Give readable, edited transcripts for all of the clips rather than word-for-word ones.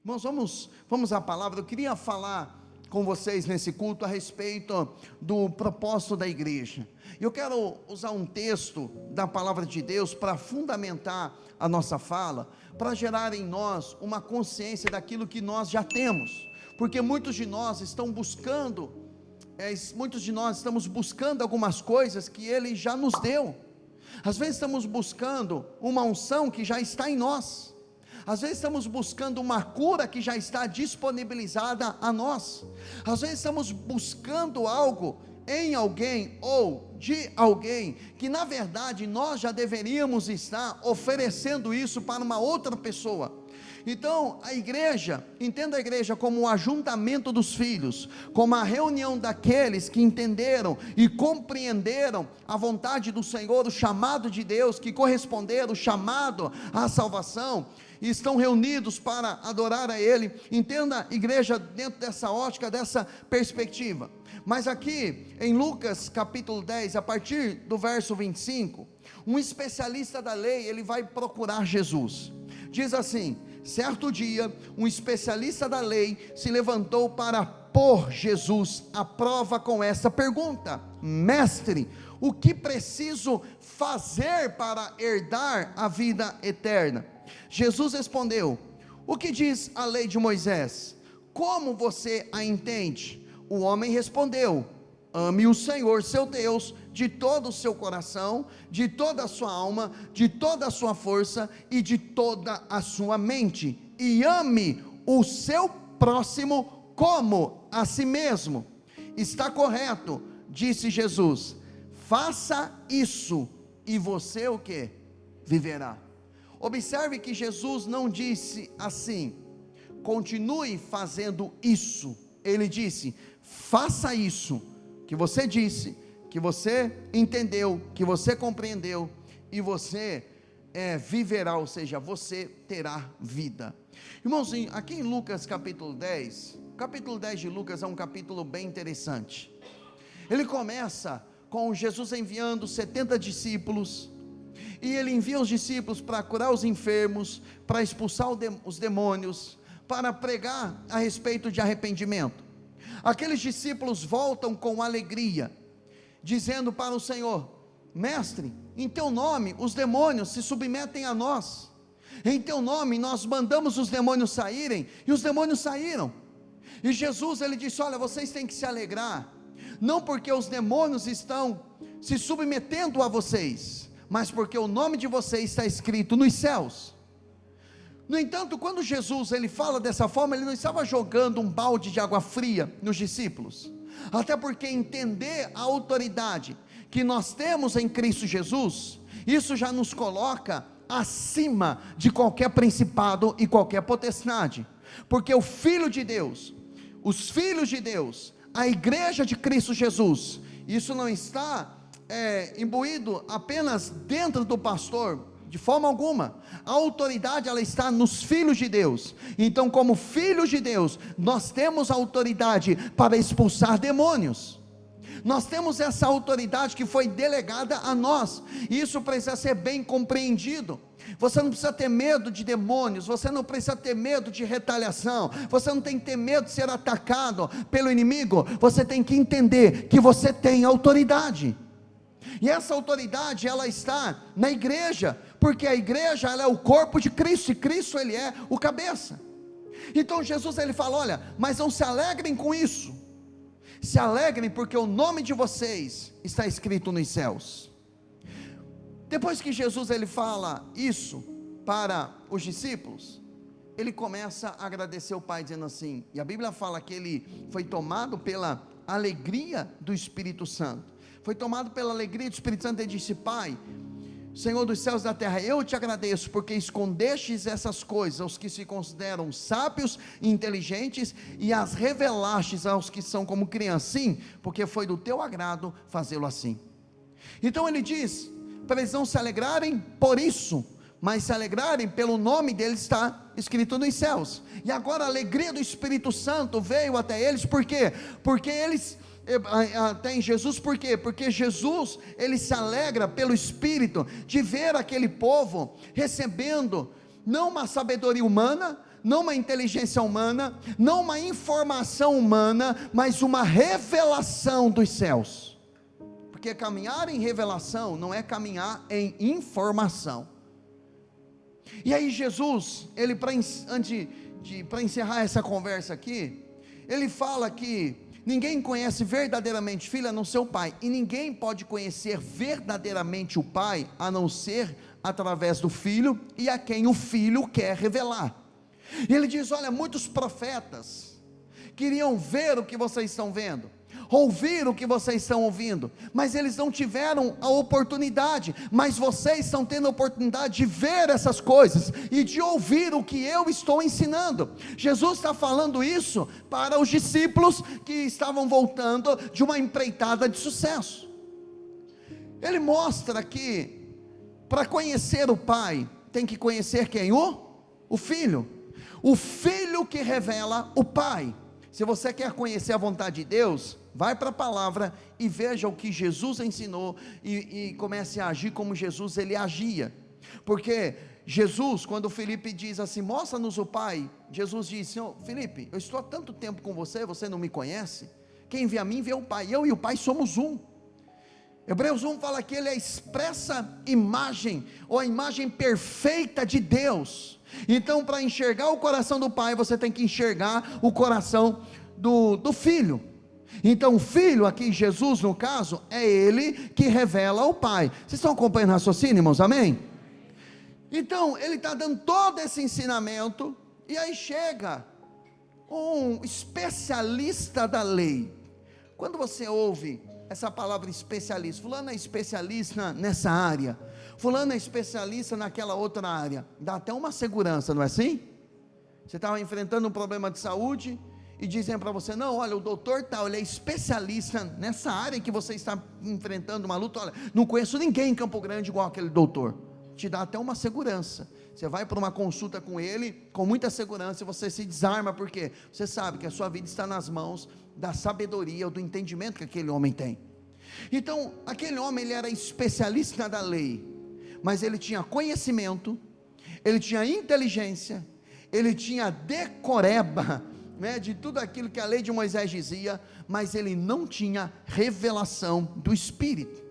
Irmãos, vamos à palavra. Eu queria falar com vocês nesse culto a respeito do propósito da igreja. Eu quero usar um texto da palavra de Deus para fundamentar a nossa fala, para gerar em nós uma consciência daquilo que nós já temos, porque muitos de nós estamos buscando algumas coisas que Ele já nos deu. Às vezes estamos buscando uma unção que já está em nós. Às vezes estamos buscando uma cura que já está disponibilizada a nós. Às vezes estamos buscando algo em alguém ou de alguém que na verdade nós já deveríamos estar oferecendo isso para uma outra pessoa. Então a igreja, entenda a igreja como o ajuntamento dos filhos, como a reunião daqueles que entenderam e compreenderam a vontade do Senhor, o chamado de Deus, que corresponderam, o chamado à salvação, e estão reunidos para adorar a Ele. Entenda, igreja, dentro dessa ótica, dessa perspectiva. Mas aqui em Lucas capítulo 10, a partir do verso 25, um especialista da lei, ele vai procurar Jesus. Diz assim: certo dia, um especialista da lei se levantou para pôr Jesus à prova com essa pergunta: mestre, o que preciso fazer para herdar a vida eterna? Jesus respondeu: o que diz a lei de Moisés? Como você a entende? O homem respondeu: ame o Senhor seu Deus de todo o seu coração, de toda a sua alma, de toda a sua força e de toda a sua mente, e ame o seu próximo como a si mesmo. Está correto, disse Jesus, faça isso e você o que? Viverá. Observe que Jesus não disse assim: continue fazendo isso. Ele disse: faça isso que você disse, que você entendeu, que você compreendeu, e você viverá, ou seja, você terá vida. Irmãozinho, aqui em Lucas capítulo 10, capítulo 10 de Lucas é um capítulo bem interessante. Ele começa com Jesus enviando 70 discípulos, e ele envia os discípulos para curar os enfermos, para expulsar os demônios, para pregar a respeito de arrependimento. Aqueles discípulos voltam com alegria, dizendo para o Senhor: mestre, em teu nome os demônios se submetem a nós, em teu nome nós mandamos os demônios saírem, e os demônios saíram. E Jesus, ele disse: olha, vocês têm que se alegrar, não porque os demônios estão se submetendo a vocês, mas porque o nome de vocês está escrito nos céus. No entanto, quando Jesus ele fala dessa forma, ele não estava jogando um balde de água fria nos discípulos, até porque entender a autoridade que nós temos em Cristo Jesus, isso já nos coloca acima de qualquer principado e qualquer potestade, porque o Filho de Deus, os filhos de Deus, a igreja de Cristo Jesus, isso não está imbuído apenas dentro do pastor, de forma alguma. A autoridade ela está nos filhos de Deus. Então, como filhos de Deus, nós temos autoridade para expulsar demônios. Nós temos essa autoridade que foi delegada a nós, e isso precisa ser bem compreendido. Você não precisa ter medo de demônios, você não precisa ter medo de retaliação, você não tem que ter medo de ser atacado pelo inimigo. Você tem que entender que você tem autoridade, e essa autoridade ela está na igreja, porque a igreja ela é o corpo de Cristo, e Cristo ele é o cabeça. Então Jesus ele fala: olha, mas não se alegrem com isso, se alegrem porque o nome de vocês está escrito nos céus. Depois que Jesus ele fala isso para os discípulos, ele começa a agradecer o Pai, dizendo assim, e a Bíblia fala que ele foi tomado pela alegria do Espírito Santo, foi tomado pela alegria do Espírito Santo. Ele disse: Pai, Senhor dos céus e da terra, eu te agradeço porque escondestes essas coisas aos que se consideram sábios e inteligentes, e as revelastes aos que são como crianças. Sim, porque foi do teu agrado fazê-lo assim. Então ele diz para eles não se alegrarem por isso, mas se alegrarem pelo nome dele está escrito nos céus. E agora a alegria do Espírito Santo veio até eles. Por quê? Porque eles até em Jesus, por quê? Porque Jesus, ele se alegra pelo Espírito, de ver aquele povo recebendo, não uma sabedoria humana, não uma inteligência humana, não uma informação humana, mas uma revelação dos céus. Porque caminhar em revelação não é caminhar em informação. E aí Jesus, ele para encerrar essa conversa aqui, ele fala que ninguém conhece verdadeiramente filho a não ser o pai, e ninguém pode conhecer verdadeiramente o pai a não ser através do filho, e a quem o filho quer revelar. E ele diz: olha, muitos profetas queriam ver o que vocês estão vendo, ouvir o que vocês estão ouvindo, mas eles não tiveram a oportunidade, mas vocês estão tendo a oportunidade de ver essas coisas, e de ouvir o que eu estou ensinando. Jesus está falando isso para os discípulos que estavam voltando de uma empreitada de sucesso. Ele mostra que, para conhecer o Pai, tem que conhecer quem? O Filho. O Filho que revela o Pai. Se você quer conhecer a vontade de Deus, vai para a palavra e veja o que Jesus ensinou, e comece a agir como Jesus ele agia. Porque Jesus, quando Felipe diz assim: mostra-nos o Pai, Jesus disse: Felipe, eu estou há tanto tempo com você, você não me conhece? Quem vê a mim vê o Pai, eu e o Pai somos um. Hebreus 1 fala que ele é a expressa imagem, ou a imagem perfeita de Deus. Então, para enxergar o coração do Pai, você tem que enxergar o coração do Filho. Então o Filho aqui, Jesus no caso, é ele que revela o Pai. Vocês estão acompanhando o raciocínio, irmãos? Amém? Então ele está dando todo esse ensinamento, e aí chega um especialista da lei. Quando você ouve essa palavra especialista, fulano é especialista nessa área, fulano é especialista naquela outra área, dá até uma segurança, não é assim? Você estava enfrentando um problema de saúde, e dizem para você: não, olha, o doutor tal, ele é especialista nessa área que você está enfrentando uma luta. Olha, não conheço ninguém em Campo Grande igual aquele doutor. Te dá até uma segurança. Você vai para uma consulta com ele, com muita segurança, e você se desarma, porque você sabe que a sua vida está nas mãos da sabedoria, ou do entendimento que aquele homem tem. Então, aquele homem, ele era especialista da lei, mas ele tinha conhecimento, ele tinha inteligência, ele tinha decoreba, de tudo aquilo que a lei de Moisés dizia, mas ele não tinha revelação do Espírito.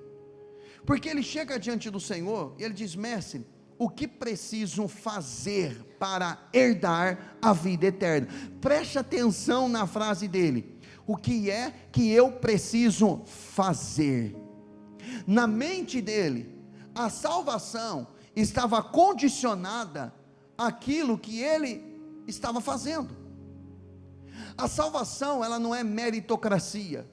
Porque ele chega diante do Senhor e ele diz: mestre, o que preciso fazer para herdar a vida eterna? Preste atenção na frase dele: o que é que eu preciso fazer? Na mente dele, a salvação estava condicionada àquilo que ele estava fazendo. A salvação, ela não é meritocracia,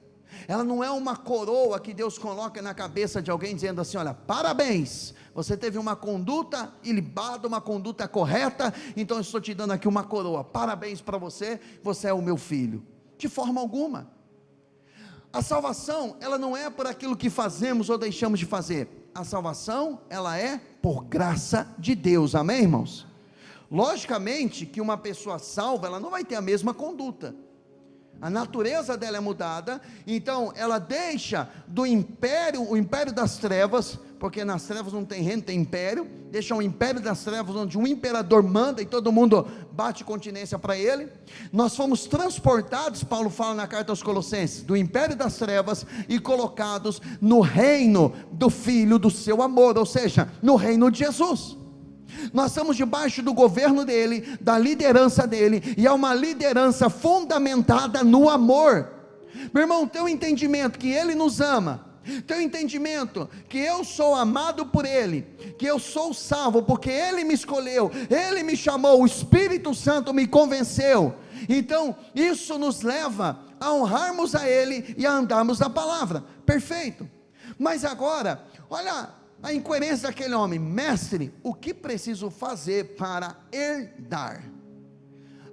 ela não é uma coroa que Deus coloca na cabeça de alguém, dizendo assim: olha, parabéns, você teve uma conduta ilibada, uma conduta correta, então eu estou te dando aqui uma coroa, parabéns para você, você é o meu filho. De forma alguma. A salvação, ela não é por aquilo que fazemos ou deixamos de fazer. A salvação, ela é por graça de Deus, amém, irmãos? Logicamente que uma pessoa salva, ela não vai ter a mesma conduta, a natureza dela é mudada, então ela deixa do império, o império das trevas, porque nas trevas não tem reino, tem império, deixa o império das trevas, onde um imperador manda e todo mundo bate continência para ele. Nós fomos transportados, Paulo fala na carta aos Colossenses, do império das trevas e colocados no reino do Filho do seu amor, ou seja, no reino de Jesus. Nós estamos debaixo do governo dele, da liderança dele, e é uma liderança fundamentada no amor. Meu irmão, teu entendimento que ele nos ama, teu entendimento que eu sou amado por ele, que eu sou salvo porque ele me escolheu, ele me chamou, o Espírito Santo me convenceu, então isso nos leva a honrarmos a ele e a andarmos na palavra. Perfeito. Mas agora, olha a incoerência daquele homem: mestre, o que preciso fazer para herdar?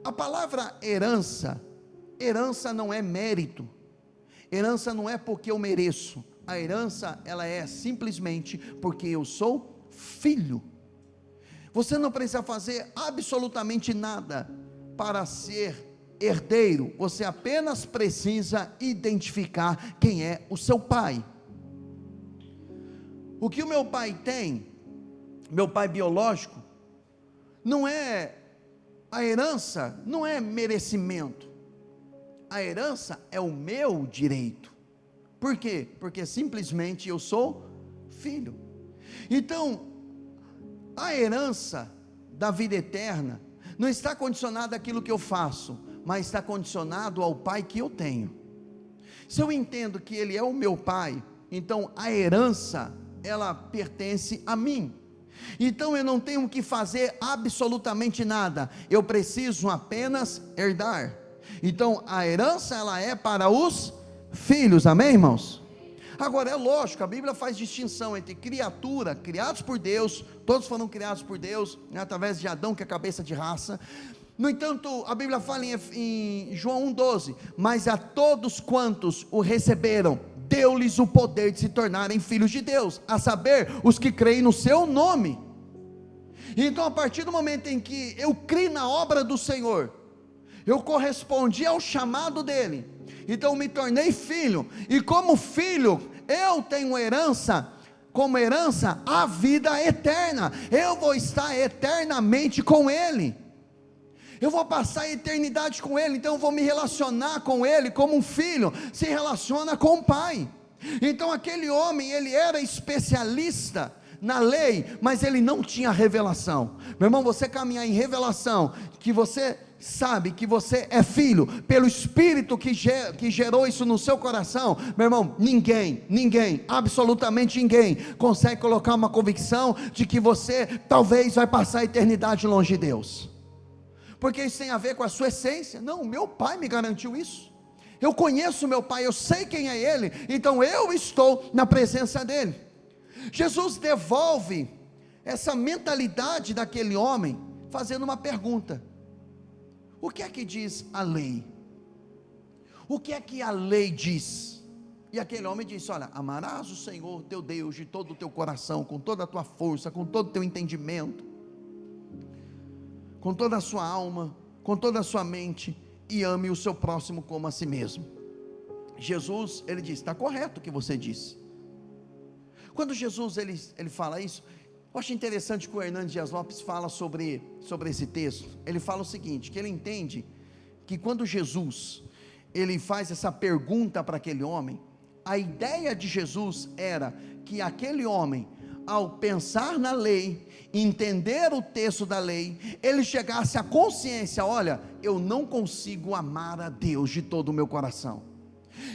A palavra herança não é mérito, herança não é porque eu mereço, a herança ela é simplesmente porque eu sou filho. Você não precisa fazer absolutamente nada para ser herdeiro, você apenas precisa identificar quem é o seu pai. O que o meu pai tem, meu pai biológico, não é a herança não é merecimento, a herança é o meu direito. Por quê? Porque simplesmente eu sou filho. Então, a herança da vida eterna não está condicionada àquilo que eu faço, mas está condicionado ao Pai que eu tenho. Se eu entendo que Ele é o meu Pai, então a herança, ela pertence a mim. Então eu não tenho que fazer absolutamente nada, eu preciso apenas herdar. Então a herança, ela é para os filhos, amém, irmãos? Agora é lógico, a Bíblia faz distinção entre criatura, criados por Deus, todos foram criados por Deus, né, através de Adão, que é a cabeça de raça. No entanto, a Bíblia fala em João 1,12, mas a todos quantos o receberam, deu-lhes o poder de se tornarem filhos de Deus, a saber, os que creem no seu nome. Então, a partir do momento em que eu criei na obra do Senhor, eu correspondi ao chamado dele, então me tornei filho, e como filho, eu tenho herança, como herança, a vida eterna. Eu vou estar eternamente com ele, eu vou passar a eternidade com ele, então eu vou me relacionar com ele, como um filho se relaciona com o pai. Então aquele homem, ele era especialista na lei, mas ele não tinha revelação. Meu irmão, você caminhar em revelação, que você sabe que você é filho, pelo Espírito que gerou isso no seu coração, meu irmão, ninguém, absolutamente ninguém, consegue colocar uma convicção, de que você talvez vai passar a eternidade longe de Deus, porque isso tem a ver com a sua essência. Não, meu pai me garantiu isso, eu conheço meu pai, eu sei quem é ele, então eu estou na presença dele. Jesus devolve essa mentalidade daquele homem, fazendo uma pergunta: o que é que diz a lei? O que é que a lei diz? E aquele homem disse: olha, amarás o Senhor teu Deus de todo o teu coração, com toda a tua força, com todo o teu entendimento, com toda a sua alma, com toda a sua mente, e ame o seu próximo como a si mesmo. Jesus, ele disse: está correto o que você disse. Quando Jesus ele fala isso, eu acho interessante que o Hernandes Dias Lopes fala sobre esse texto. Ele fala o seguinte, que ele entende que quando Jesus ele faz essa pergunta para aquele homem, a ideia de Jesus era que aquele homem, ao pensar na lei, entender o texto da lei, ele chegasse à consciência: olha, eu não consigo amar a Deus de todo o meu coração,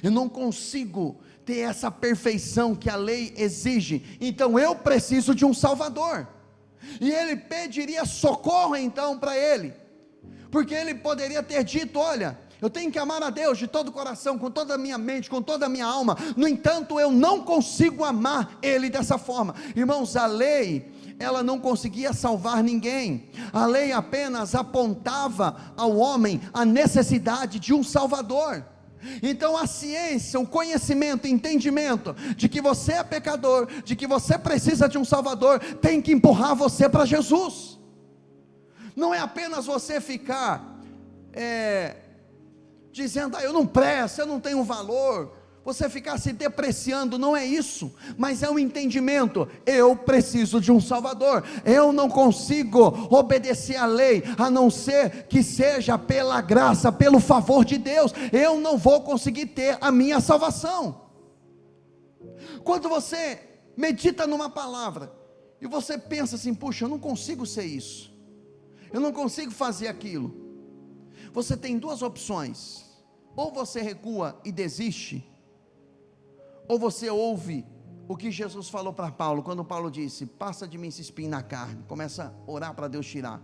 eu não consigo ter essa perfeição que a lei exige, então eu preciso de um Salvador. E ele pediria socorro então para ele, porque ele poderia ter dito: olha, eu tenho que amar a Deus de todo o coração, com toda a minha mente, com toda a minha alma, no entanto eu não consigo amar ele dessa forma. Irmãos, a lei, ela não conseguia salvar ninguém, a lei apenas apontava ao homem a necessidade de um Salvador. Então a ciência, o conhecimento, o entendimento de que você é pecador, de que você precisa de um Salvador, tem que empurrar você para Jesus. Não é apenas você ficar dizendo: eu não presto, eu não tenho valor, você ficar se depreciando, não é isso, mas é um entendimento: eu preciso de um Salvador, eu não consigo obedecer a lei, a não ser que seja pela graça, pelo favor de Deus, eu não vou conseguir ter a minha salvação. Quando você medita numa palavra, e você pensa assim: puxa, eu não consigo ser isso, eu não consigo fazer aquilo, você tem duas opções: ou você recua e desiste, ou você ouve o que Jesus falou para Paulo, quando Paulo disse: passa de mim esse espinho na carne. Começa a orar para Deus tirar.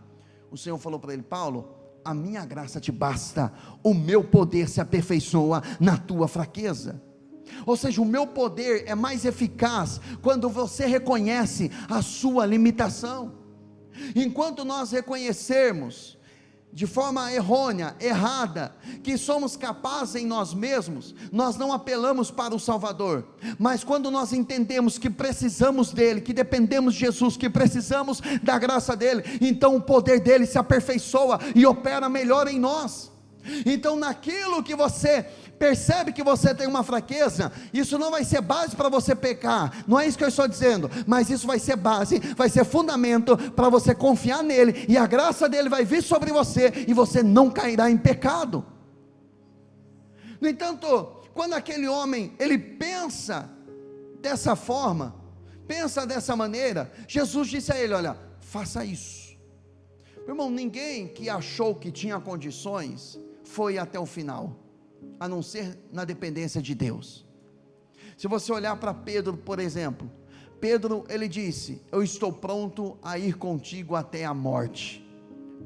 O Senhor falou para ele: Paulo, a minha graça te basta, o meu poder se aperfeiçoa na tua fraqueza. Ou seja, o meu poder é mais eficaz quando você reconhece a sua limitação. Enquanto nós reconhecermos de forma errônea, errada, que somos capazes em nós mesmos, nós não apelamos para o Salvador. Mas quando nós entendemos que precisamos dele, que dependemos de Jesus, que precisamos da graça dele, então o poder dele se aperfeiçoa e opera melhor em nós. Então naquilo que você percebe que você tem uma fraqueza, isso não vai ser base para você pecar, não é isso que eu estou dizendo, mas isso vai ser base, vai ser fundamento para você confiar nele, e a graça dele vai vir sobre você, e você não cairá em pecado. No entanto, quando aquele homem, ele pensa dessa forma, pensa dessa maneira, Jesus disse a ele: olha, faça isso. Meu irmão, ninguém que achou que tinha condições, foi até o final, a não ser na dependência de Deus. Se você olhar para Pedro, por exemplo, Pedro, ele disse: eu estou pronto a ir contigo até a morte.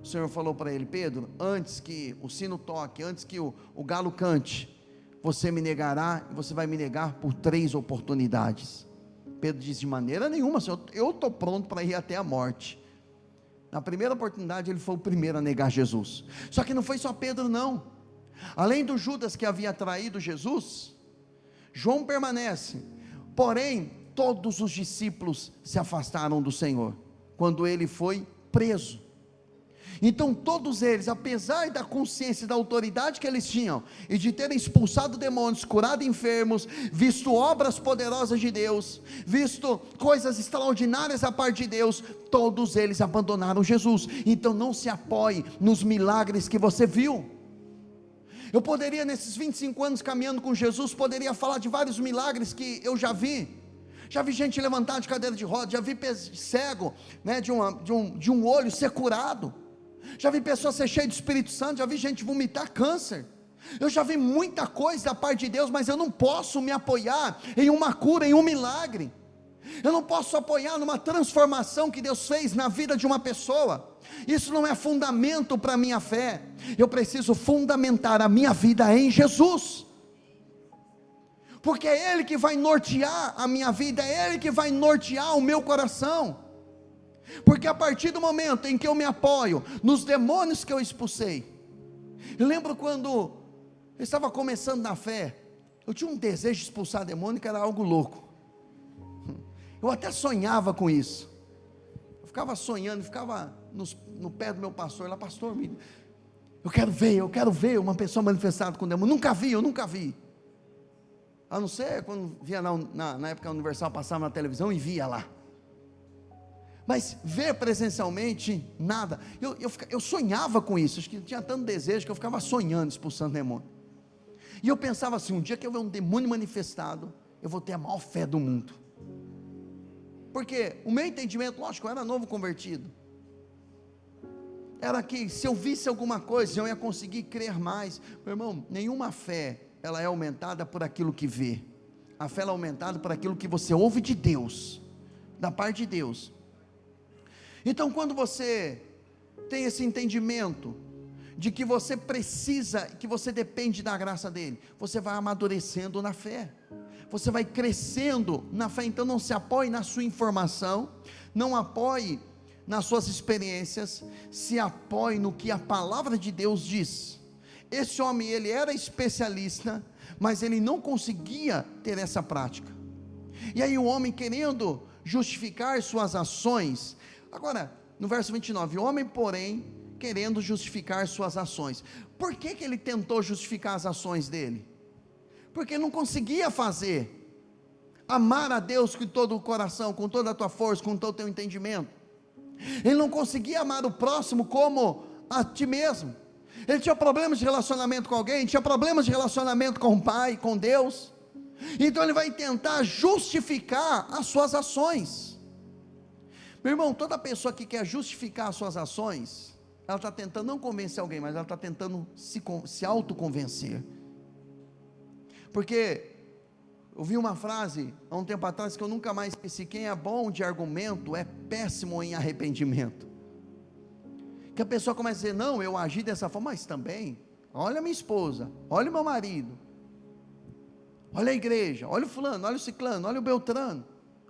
O Senhor falou para ele: Pedro, antes que o sino toque, antes que o galo cante, você me negará, e você vai me negar por 3 oportunidades. Pedro disse: de maneira nenhuma, Senhor, eu estou pronto para ir até a morte. Na primeira oportunidade, ele foi o primeiro a negar Jesus. Só que não foi só Pedro, não. Além do Judas que havia traído Jesus, João permanece. Porém, todos os discípulos se afastaram do Senhor quando ele foi preso. Então todos eles, apesar da consciência e da autoridade que eles tinham, e de terem expulsado demônios, curado enfermos, visto obras poderosas de Deus, visto coisas extraordinárias da parte de Deus, todos eles abandonaram Jesus. Então não se apoie nos milagres que você viu. Eu poderia, nesses 25 anos caminhando com Jesus, poderia falar de vários milagres que eu já vi gente levantar de cadeira de rodas, já vi cego, né, de um olho ser curado, já vi pessoas ser cheias do Espírito Santo, já vi gente vomitar câncer, eu já vi muita coisa da parte de Deus, mas eu não posso me apoiar em uma cura, em um milagre, eu não posso apoiar numa transformação que Deus fez na vida de uma pessoa. Isso não é fundamento para a minha fé. Eu preciso fundamentar a minha vida em Jesus, porque é Ele que vai nortear a minha vida, é Ele que vai nortear o meu coração, porque a partir do momento em que eu me apoio nos demônios que eu expulsei, eu lembro quando eu estava começando na fé, eu tinha um desejo de expulsar demônio que era algo louco, eu até sonhava com isso, eu ficava sonhando, ficava no pé do meu pastor, lá: pastor, eu quero ver uma pessoa manifestada com demônio. Eu nunca vi, a não ser quando via na época Universal, passava na televisão e via lá, mas ver presencialmente, nada. Eu sonhava com isso, acho que tinha tanto desejo que eu ficava sonhando, expulsando demônio, e eu pensava assim: um dia que eu ver um demônio manifestado, eu vou ter a maior fé do mundo, porque o meu entendimento, lógico, eu era novo convertido, era que se eu visse alguma coisa, eu ia conseguir crer mais. Meu irmão, nenhuma fé, ela é aumentada por aquilo que vê, a fé é aumentada por aquilo que você ouve de Deus, da parte de Deus. Então quando você tem esse entendimento, de que você precisa, que você depende da graça dele, você vai amadurecendo na fé, você vai crescendo na fé. Então não se apoie na sua informação, não apoie nas suas experiências, se apoie no que a palavra de Deus diz. Esse homem, ele era especialista, mas ele não conseguia ter essa prática, e aí o homem, querendo justificar suas ações, agora no verso 29, o homem porém, querendo justificar suas ações. Por que ele tentou justificar as ações dele? Porque ele não conseguia fazer, amar a Deus com todo o coração, com toda a tua força, com todo o teu entendimento. Ele não conseguia amar o próximo como a ti mesmo. Ele tinha problemas de relacionamento com alguém, tinha problemas de relacionamento com o Pai, com Deus. Então ele vai tentar justificar as suas ações. Meu irmão, toda pessoa que quer justificar as suas ações, ela está tentando não convencer alguém, mas ela está tentando se autoconvencer. Porque eu vi uma frase há um tempo atrás que eu nunca mais esqueci: quem é bom de argumento é péssimo em arrependimento. Que a pessoa começa a dizer: não, eu agi dessa forma, mas também, olha minha esposa, olha o meu marido, olha a igreja, olha o fulano, olha o ciclano, olha o beltrano,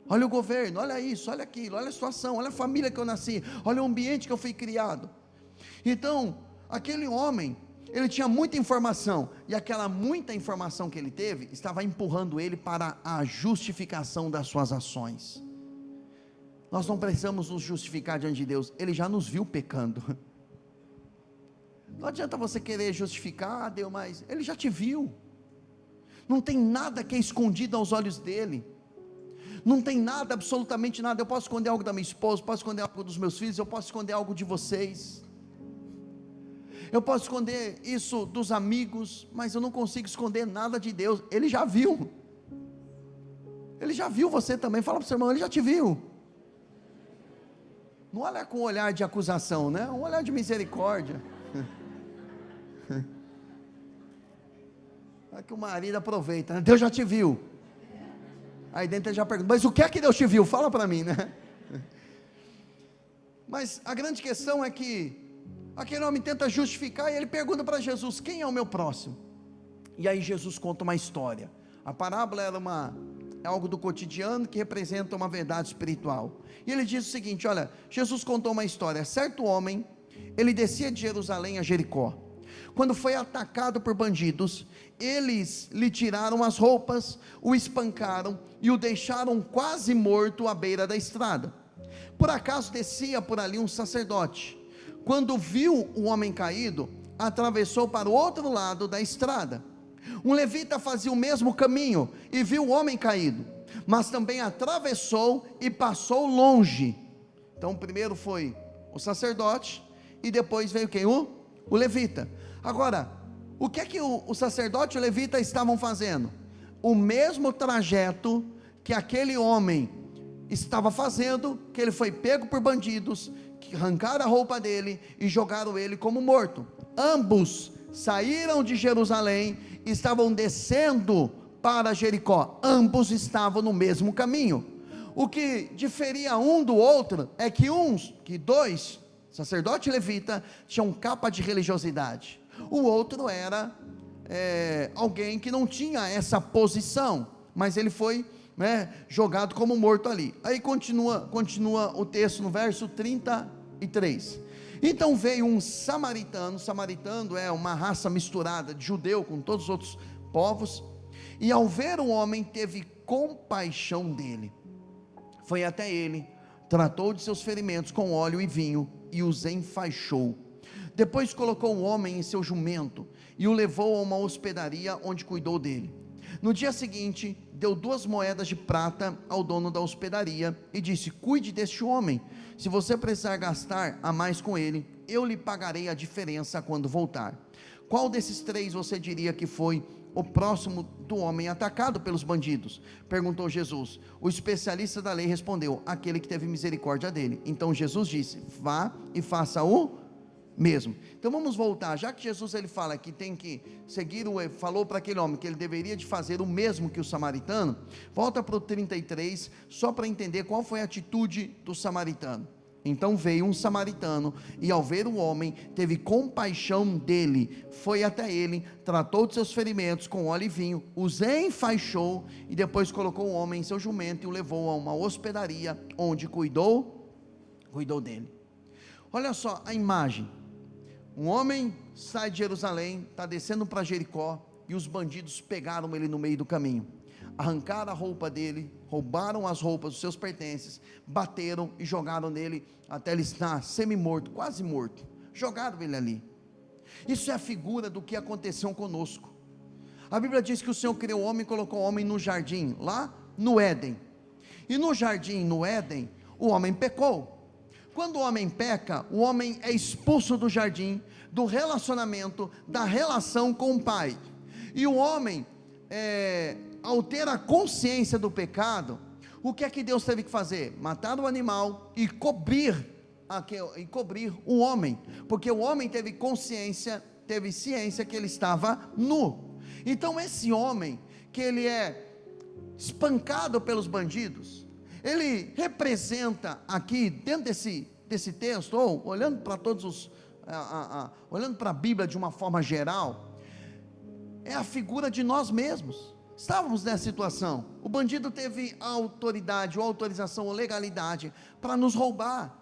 olha o governo, olha isso, olha aquilo, olha a situação, olha a família que eu nasci, olha o ambiente que eu fui criado. Então, aquele homem, ele tinha muita informação, e aquela muita informação que ele teve, estava empurrando ele para a justificação das suas ações. Nós não precisamos nos justificar diante de Deus, Ele já nos viu pecando. Não adianta você querer justificar: Deus, mas Ele já te viu. Não tem nada que é escondido aos olhos dele. Não tem nada, absolutamente nada. Eu posso esconder algo da minha esposa, posso esconder algo dos meus filhos, eu posso esconder algo de vocês, eu posso esconder isso dos amigos, mas eu não consigo esconder nada de Deus. Ele já viu. Ele já viu você também. Fala para o seu irmão, ele já te viu. Não olha com um olhar de acusação, né? Um olhar de misericórdia. É que o marido aproveita, né? Deus já te viu. Aí dentro ele já pergunta, mas o que é que Deus te viu? Fala para mim, né? Mas a grande questão é que aquele homem tenta justificar e ele pergunta para Jesus, quem é o meu próximo? E aí Jesus conta uma história. A parábola era algo do cotidiano que representa uma verdade espiritual. E ele diz o seguinte, olha, Jesus contou uma história. Certo homem, ele descia de Jerusalém a Jericó. Quando foi atacado por bandidos, eles lhe tiraram as roupas, o espancaram e o deixaram quase morto à beira da estrada. Por acaso descia por ali um sacerdote. Quando viu o homem caído, atravessou para o outro lado da estrada. Um levita fazia o mesmo caminho e viu o homem caído, mas também atravessou e passou longe. Então primeiro foi o sacerdote e depois veio quem? O levita. Agora, o que é que o sacerdote e o levita estavam fazendo? O mesmo trajeto que aquele homem estava fazendo, que ele foi pego por bandidos, que arrancaram a roupa dele e jogaram ele como morto. Ambos saíram de Jerusalém e estavam descendo para Jericó. Ambos estavam no mesmo caminho. O que diferia um do outro é que dois, sacerdote e levita, tinham capa de religiosidade. O outro era alguém que não tinha essa posição, mas ele foi jogado como morto ali. Aí continua o texto no verso 33. Então veio um samaritano é uma raça misturada de judeu com todos os outros povos, e ao ver o homem teve compaixão dele, foi até ele, tratou de seus ferimentos com óleo e vinho e os enfaixou. Depois colocou o homem em seu jumento e o levou a uma hospedaria onde cuidou dele. No dia seguinte, deu 2 moedas de prata ao dono da hospedaria e disse: cuide deste homem, se você precisar gastar a mais com ele, eu lhe pagarei a diferença quando voltar. Qual desses 3 você diria que foi o próximo do homem atacado pelos bandidos? Perguntou Jesus. O especialista da lei respondeu: aquele que teve misericórdia dele. Então Jesus disse: vá e faça o mesmo. Então vamos voltar, já que Jesus ele fala que tem que seguir, falou para aquele homem que ele deveria de fazer o mesmo que o samaritano, volta para o 33, só para entender qual foi a atitude do samaritano. Então veio um samaritano, e ao ver o homem, teve compaixão dele, foi até ele, tratou de seus ferimentos com óleo e vinho, os enfaixou, e depois colocou o homem em seu jumento, e o levou a uma hospedaria, onde cuidou dele. Olha só a imagem. Um homem sai de Jerusalém, está descendo para Jericó, e os bandidos pegaram ele no meio do caminho, arrancaram a roupa dele, roubaram as roupas, os seus pertences, bateram e jogaram nele, até ele estar semi-morto, quase morto, jogaram ele ali. Isso é a figura do que aconteceu conosco. A Bíblia diz que o Senhor criou o homem e colocou o homem no jardim, lá no Éden, e no jardim, no Éden, o homem pecou. Quando o homem peca, o homem é expulso do jardim, do relacionamento, da relação com o pai, e o homem, ao ter a consciência do pecado, o que é que Deus teve que fazer? Matar o animal e cobrir o homem, porque o homem teve ciência que ele estava nu. Então esse homem, que ele é espancado pelos bandidos, ele representa aqui, dentro desse texto, ou olhando para olhando para a Bíblia de uma forma geral, é a figura de nós mesmos. Estávamos nessa situação, o bandido teve a autoridade, ou autorização, ou legalidade, para nos roubar,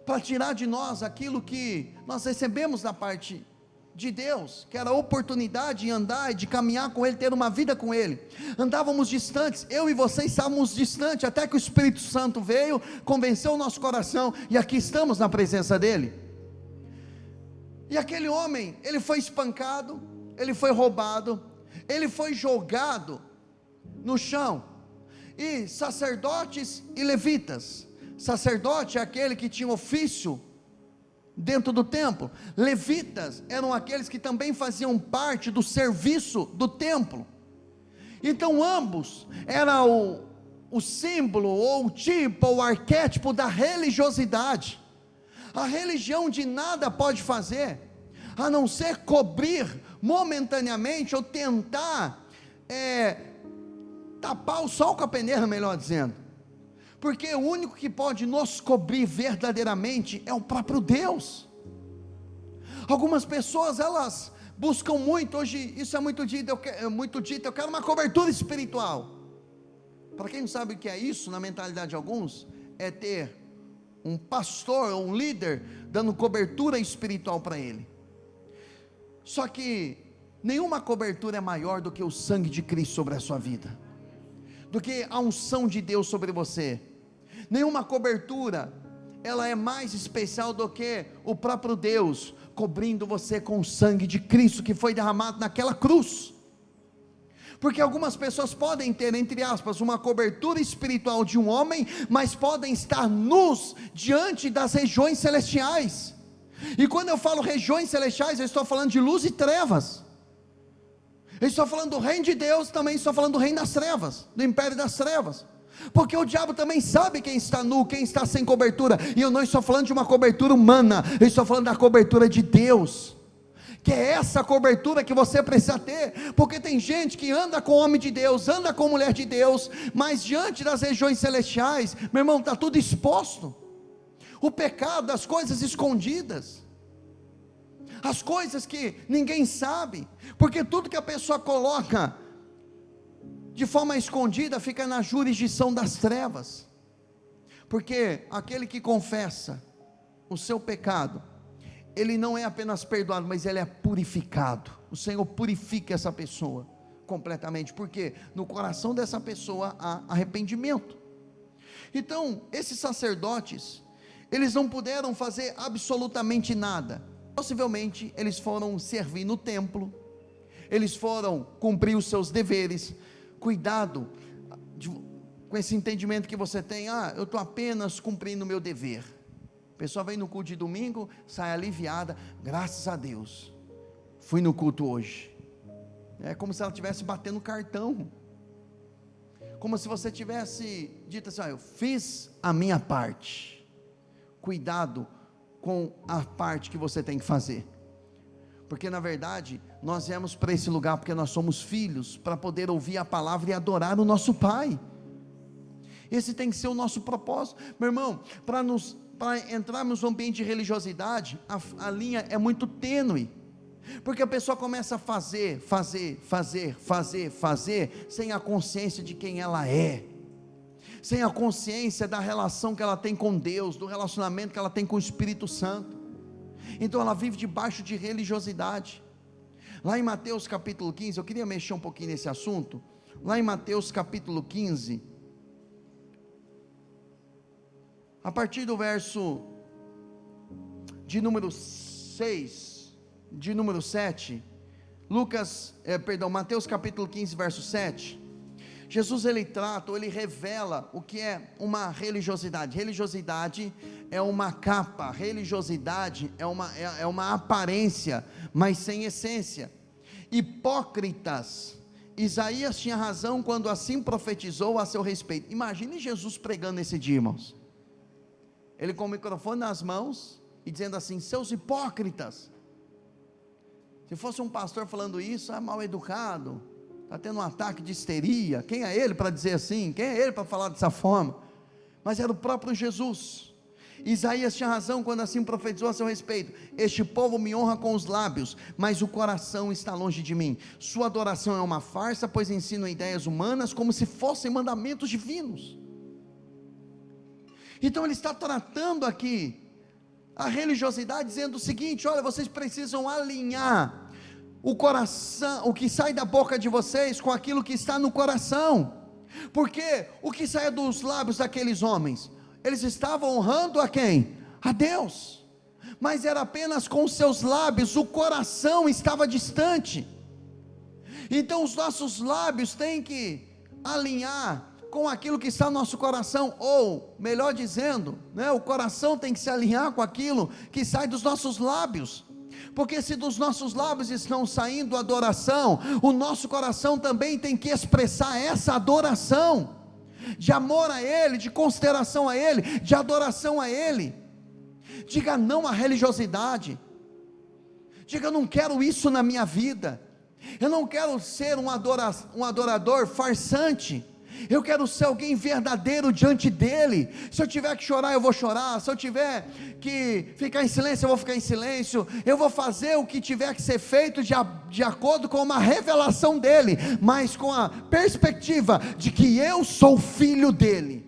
para tirar de nós aquilo que nós recebemos da parte de Deus, que era a oportunidade de andar, de caminhar com Ele, ter uma vida com Ele. Andávamos distantes, eu e você estávamos distantes, até que o Espírito Santo veio, convenceu o nosso coração, e aqui estamos na presença dEle. E aquele homem, ele foi espancado, ele foi roubado, ele foi jogado no chão, e sacerdotes e levitas, sacerdote é aquele que tinha ofício dentro do templo, levitas eram aqueles que também faziam parte do serviço do templo, então ambos eram o símbolo, ou o tipo, ou o arquétipo da religiosidade. A religião de nada pode fazer, a não ser cobrir momentaneamente, ou tentar tapar o sol com a peneira, melhor dizendo, porque o único que pode nos cobrir verdadeiramente é o próprio Deus. Algumas pessoas, elas buscam muito, hoje isso é muito dito, eu quero uma cobertura espiritual. Para quem não sabe o que é isso, na mentalidade de alguns, é ter um pastor ou um líder dando cobertura espiritual para ele. Só que nenhuma cobertura é maior do que o sangue de Cristo sobre a sua vida, do que a unção de Deus sobre você. Nenhuma cobertura ela é mais especial do que o próprio Deus cobrindo você com o sangue de Cristo que foi derramado naquela cruz. Porque algumas pessoas podem ter, entre aspas, uma cobertura espiritual de um homem, mas podem estar nus diante das regiões celestiais. E quando eu falo regiões celestiais, eu estou falando de luz e trevas. Eu estou falando do reino de Deus, também estou falando do reino das trevas, do império das trevas. Porque o diabo também sabe quem está nu, quem está sem cobertura. E eu não estou falando de uma cobertura humana, eu estou falando da cobertura de Deus, que é essa cobertura que você precisa ter. Porque tem gente que anda com homem de Deus, anda com mulher de Deus, mas diante das regiões celestiais, meu irmão, está tudo exposto. O pecado, as coisas escondidas, as coisas que ninguém sabe, porque tudo que a pessoa coloca de forma escondida fica na jurisdição das trevas. Porque aquele que confessa o seu pecado, ele não é apenas perdoado, mas ele é purificado. O Senhor purifica essa pessoa completamente, porque no coração dessa pessoa há arrependimento. Então, esses sacerdotes, eles não puderam fazer absolutamente nada. Possivelmente, eles foram servir no templo, eles foram cumprir os seus deveres. Cuidado com esse entendimento que você tem, eu estou apenas cumprindo o meu dever. A pessoa vem no culto de domingo, sai aliviada, graças a Deus, fui no culto hoje. É como se ela estivesse batendo cartão, como se você tivesse dito assim, eu fiz a minha parte. Cuidado com a parte que você tem que fazer, porque na verdade, nós viemos para esse lugar porque nós somos filhos, para poder ouvir a palavra e adorar o nosso Pai. Esse tem que ser o nosso propósito, meu irmão. Para entrarmos no ambiente de religiosidade, a linha é muito tênue, porque a pessoa começa a fazer, sem a consciência de quem ela é, sem a consciência da relação que ela tem com Deus, do relacionamento que ela tem com o Espírito Santo. Então ela vive debaixo de religiosidade. Lá em Mateus capítulo 15, eu queria mexer um pouquinho nesse assunto. Lá em Mateus capítulo 15, a partir do verso de número 6, de número 7, Mateus capítulo 15, verso 7, Jesus ele trata, ou ele revela o que é uma religiosidade. Religiosidade é uma capa, religiosidade é uma aparência, mas sem essência. Hipócritas. Isaías tinha razão quando assim profetizou a seu respeito. Imagine Jesus pregando esse dia, irmãos. Ele com o microfone nas mãos e dizendo assim: seus hipócritas. Se fosse um pastor falando isso, é mal educado, está tendo um ataque de histeria. Quem é ele para dizer assim? Quem é ele para falar dessa forma? Mas era o próprio Jesus. Isaías tinha razão quando assim profetizou a seu respeito: este povo me honra com os lábios, mas o coração está longe de mim. Sua adoração é uma farsa, pois ensinam ideias humanas como se fossem mandamentos divinos. Então ele está tratando aqui a religiosidade, dizendo o seguinte: olha, vocês precisam alinhar o coração, o que sai da boca de vocês, com aquilo que está no coração. Porque o que saia dos lábios daqueles homens, eles estavam honrando a quem? A Deus, mas era apenas com os seus lábios, o coração estava distante. Então os nossos lábios têm que alinhar com aquilo que está no nosso coração, ou melhor dizendo, o coração tem que se alinhar com aquilo que sai dos nossos lábios, porque se dos nossos lábios estão saindo adoração, o nosso coração também tem que expressar essa adoração, de amor a Ele, de consideração a Ele, de adoração a Ele. Diga não à religiosidade, diga: eu não quero isso na minha vida, eu não quero ser um adorador farsante, eu quero ser alguém verdadeiro diante dEle. Se eu tiver que chorar, eu vou chorar, se eu tiver que ficar em silêncio, eu vou ficar em silêncio, eu vou fazer o que tiver que ser feito de acordo com uma revelação dEle, mas com a perspectiva de que eu sou filho dEle,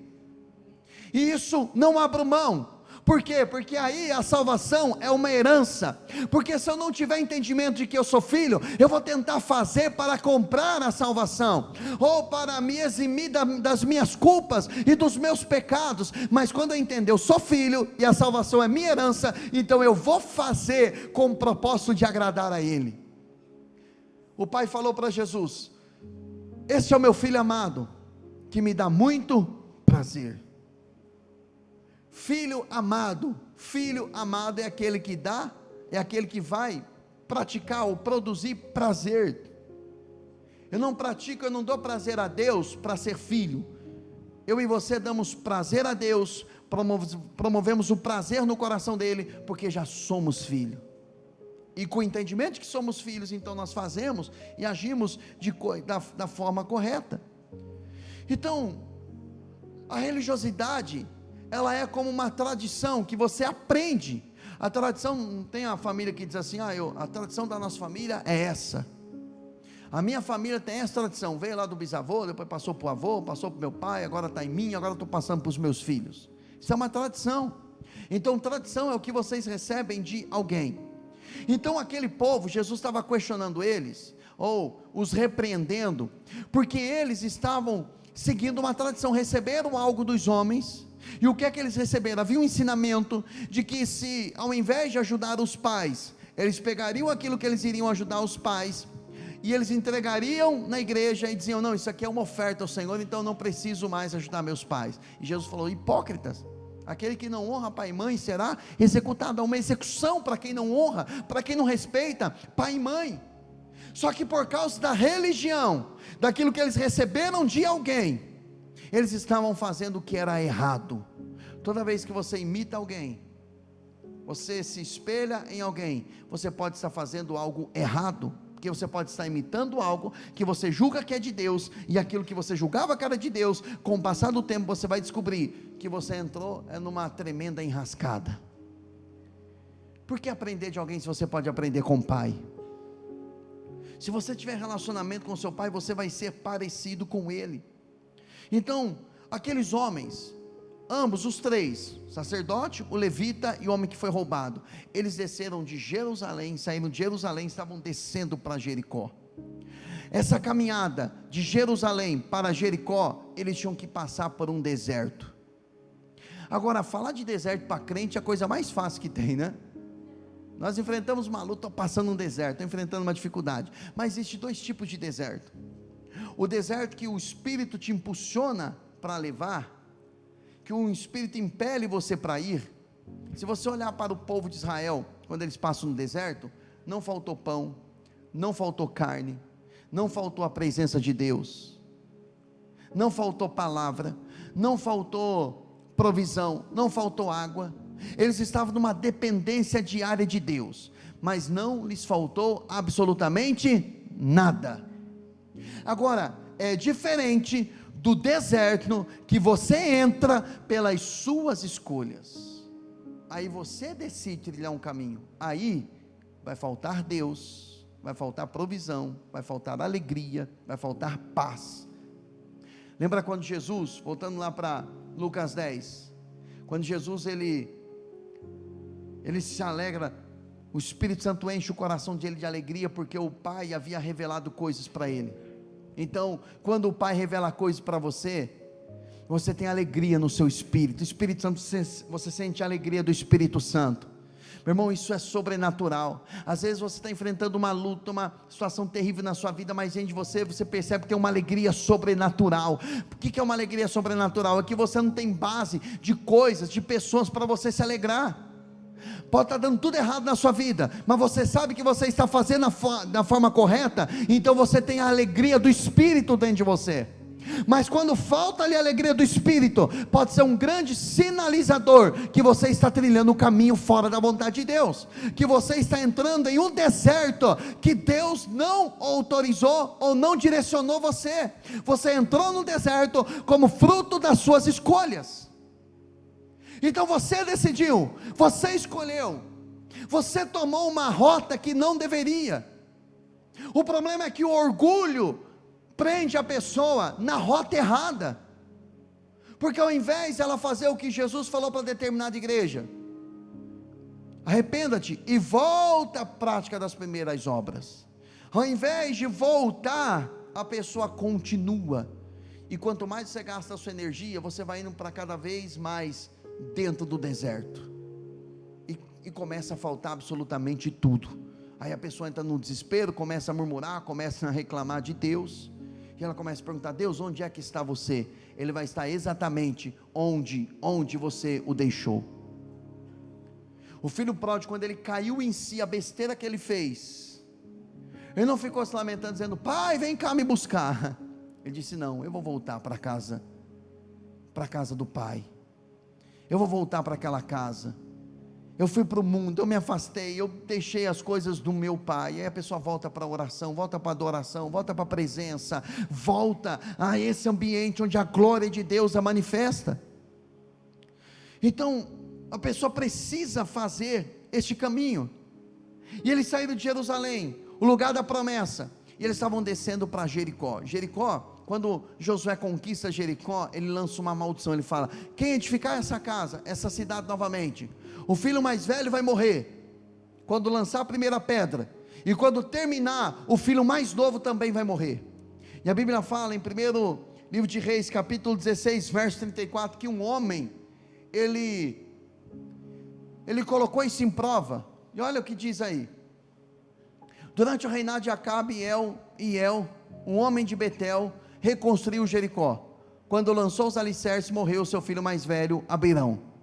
e isso não abro mão. Por quê? Porque aí a salvação é uma herança, porque se eu não tiver entendimento de que eu sou filho, eu vou tentar fazer para comprar a salvação, ou para me eximir das minhas culpas e dos meus pecados, mas quando eu entender, eu sou filho, e a salvação é minha herança, então eu vou fazer com o propósito de agradar a Ele. O Pai falou para Jesus: este é o meu filho amado, que me dá muito prazer. Filho amado é aquele que dá, é aquele que vai praticar ou produzir prazer. Eu não pratico, eu não dou prazer a Deus para ser filho. Eu e você damos prazer a Deus, promovemos o prazer no coração dele, porque já somos filhos. E com o entendimento de que somos filhos, então nós fazemos e agimos da forma correta. Então, a religiosidade, ela é como uma tradição que você aprende. A tradição, não tem a família que diz assim: a tradição da nossa família é essa, a minha família tem essa tradição, veio lá do bisavô, depois passou para o avô, passou para o meu pai, agora está em mim, agora estou passando para os meus filhos. Isso é uma tradição. Então tradição é o que vocês recebem de alguém. Então aquele povo, Jesus estava questionando eles, ou os repreendendo, porque eles estavam seguindo uma tradição, receberam algo dos homens. E o que é que eles receberam? Havia um ensinamento de que, se ao invés de ajudar os pais, eles pegariam aquilo que eles iriam ajudar os pais, e eles entregariam na igreja, e diziam: não, isso aqui é uma oferta ao Senhor, então não preciso mais ajudar meus pais. E Jesus falou: hipócritas, aquele que não honra pai e mãe será executado. Há uma execução para quem não honra, para quem não respeita pai e mãe. Só que por causa da religião, daquilo que eles receberam de alguém, eles estavam fazendo o que era errado. Toda vez que você imita alguém, você se espelha em alguém, você pode estar fazendo algo errado, porque você pode estar imitando algo que você julga que é de Deus, e aquilo que você julgava que era de Deus, com o passar do tempo você vai descobrir que você entrou numa tremenda enrascada. Por que aprender de alguém se você pode aprender com o pai? Se você tiver relacionamento com seu pai, você vai ser parecido com ele. Então, aqueles homens, ambos os três, o sacerdote, o levita e o homem que foi roubado, eles desceram de Jerusalém, saíram de Jerusalém, estavam descendo para Jericó. Essa caminhada de Jerusalém para Jericó, eles tinham que passar por um deserto. Agora, falar de deserto para crente é a coisa mais fácil que tem, né? Nós enfrentamos uma luta, passando um deserto, enfrentando uma dificuldade, mas existem dois tipos de deserto. O deserto que o Espírito te impulsiona para levar, que o Espírito impele você para ir. Se você olhar para o povo de Israel, quando eles passam no deserto, não faltou pão, não faltou carne, não faltou a presença de Deus, não faltou palavra, não faltou provisão, não faltou água. Eles estavam numa dependência diária de Deus, mas não lhes faltou absolutamente nada. Agora, é diferente do deserto que você entra pelas suas escolhas. Aí você decide trilhar um caminho. Aí vai faltar Deus, vai faltar provisão, vai faltar alegria, vai faltar paz. Lembra quando Jesus, voltando lá para Lucas 10, quando Jesus ele se alegra, o Espírito Santo enche o coração dele de alegria, porque o Pai havia revelado coisas para ele. Então, quando o Pai revela coisas para você, você tem alegria no seu espírito. O Espírito Santo, você sente a alegria do Espírito Santo. Meu irmão, isso é sobrenatural. Às vezes você está enfrentando uma luta, uma situação terrível na sua vida, mas dentro de você percebe que tem uma alegria sobrenatural. O que é uma alegria sobrenatural? É que você não tem base de coisas, de pessoas para você se alegrar. Pode estar dando tudo errado na sua vida, mas você sabe que você está fazendo da forma correta, então você tem a alegria do Espírito dentro de você. Mas quando falta ali a alegria do Espírito, pode ser um grande sinalizador que você está trilhando um caminho fora da vontade de Deus, que você está entrando em um deserto que Deus não autorizou ou não direcionou você. Você entrou no deserto como fruto das suas escolhas. Então você decidiu, você escolheu, você tomou uma rota que não deveria. O problema é que o orgulho prende a pessoa na rota errada, porque ao invés de ela fazer o que Jesus falou para determinada igreja, arrependa-te e volta à prática das primeiras obras, ao invés de voltar, a pessoa continua, e quanto mais você gasta a sua energia, você vai indo para cada vez mais dentro do deserto, e começa a faltar absolutamente tudo. Aí a pessoa entra no desespero, começa a murmurar, começa a reclamar de Deus, e ela começa a perguntar: Deus, onde é que está você? Ele vai estar exatamente onde você o deixou. O filho pródigo, quando ele caiu em si, a besteira que ele fez, ele não ficou se lamentando, dizendo: pai, vem cá me buscar. Ele disse: não, eu vou voltar para casa do pai, eu vou voltar para aquela casa. Eu fui para o mundo, eu me afastei, eu deixei as coisas do meu pai. Aí a pessoa volta para a oração, volta para a adoração, volta para a presença, volta a esse ambiente onde a glória de Deus a manifesta. Então a pessoa precisa fazer este caminho. E eles saíram de Jerusalém, o lugar da promessa, e eles estavam descendo para Jericó. Jericó, quando Josué conquista Jericó, ele lança uma maldição. Ele fala: quem edificar essa casa, essa cidade novamente, o filho mais velho vai morrer quando lançar a primeira pedra, e quando terminar, o filho mais novo também vai morrer. E a Bíblia fala em 1º livro de Reis, capítulo 16, verso 34, que um homem, ele colocou isso em prova. E olha o que diz aí: durante o reinado de Acabe, El, um homem de Betel, reconstruiu Jericó. Quando lançou os alicerces, morreu seu filho mais velho, Abeirão.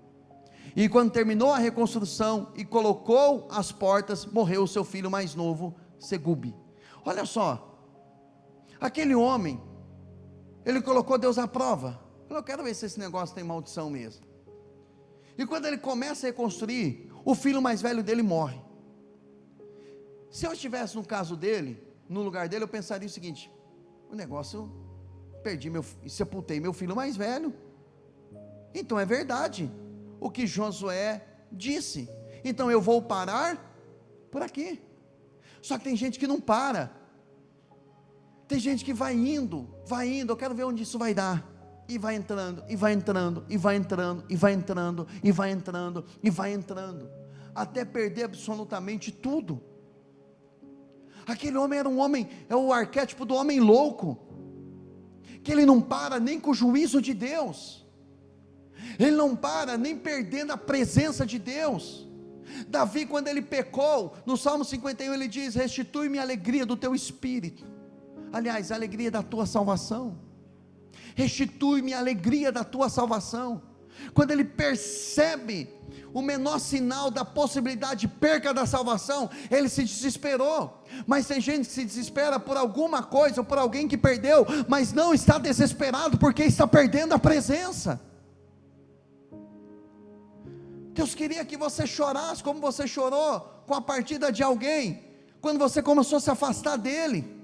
E quando terminou a reconstrução e colocou as portas, morreu o seu filho mais novo, Segube. Olha só, aquele homem, ele colocou Deus à prova. Eu quero ver se esse negócio tem maldição mesmo. E quando ele começa a reconstruir, o filho mais velho dele morre. Se eu estivesse no caso dele, no lugar dele, eu pensaria o seguinte: o negócio, sepultei meu filho mais velho, então é verdade o que Josué disse, então eu vou parar por aqui. Só que tem gente que não para, tem gente que vai indo, eu quero ver onde isso vai dar, e vai entrando, e vai entrando, e vai entrando, e vai entrando, e vai entrando, e vai entrando, até perder absolutamente tudo. Aquele homem era é o arquétipo do homem louco, que ele não para nem com o juízo de Deus, ele não para nem perdendo a presença de Deus. Davi, quando ele pecou, no Salmo 51 ele diz: restitui-me a alegria do teu espírito, aliás, a alegria da tua salvação, restitui-me a alegria da tua salvação. Quando ele percebe o menor sinal da possibilidade de perca da salvação, ele se desesperou. Mas tem gente que se desespera por alguma coisa, ou por alguém que perdeu, mas não está desesperado porque está perdendo a presença. Deus queria que você chorasse como você chorou com a partida de alguém, quando você começou a se afastar dele,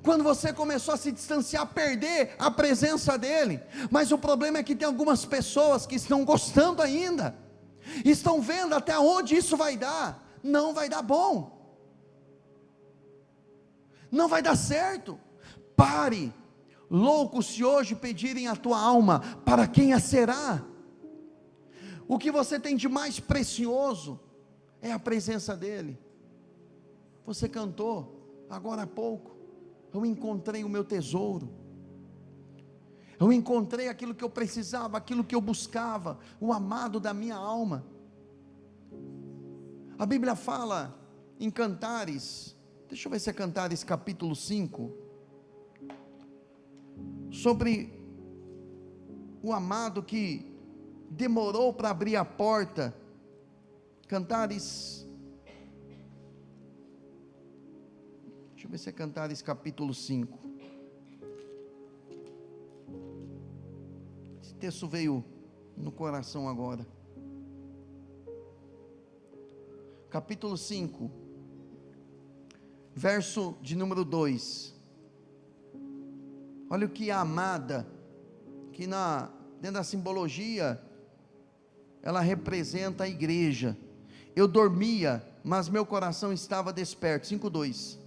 quando você começou a se distanciar, perder a presença dele. Mas o problema é que tem algumas pessoas que estão gostando ainda, estão vendo até onde isso vai dar. Não vai dar bom, não vai dar certo. Pare, louco, se hoje pedirem a tua alma, para quem a será? O que você tem de mais precioso é a presença dele. Você cantou agora há pouco: eu encontrei o meu tesouro, eu encontrei aquilo que eu precisava, aquilo que eu buscava, o amado da minha alma. A Bíblia fala em Cantares, deixa eu ver se é Cantares capítulo 5, sobre o amado que demorou para abrir a porta. Cantares, deixa eu ver se é Cantares capítulo 5. Esse texto veio no coração agora. Capítulo 5, verso de número 2. Olha o que a amada, que dentro da simbologia, ela representa a igreja. Eu dormia, mas meu coração estava desperto. 5:2.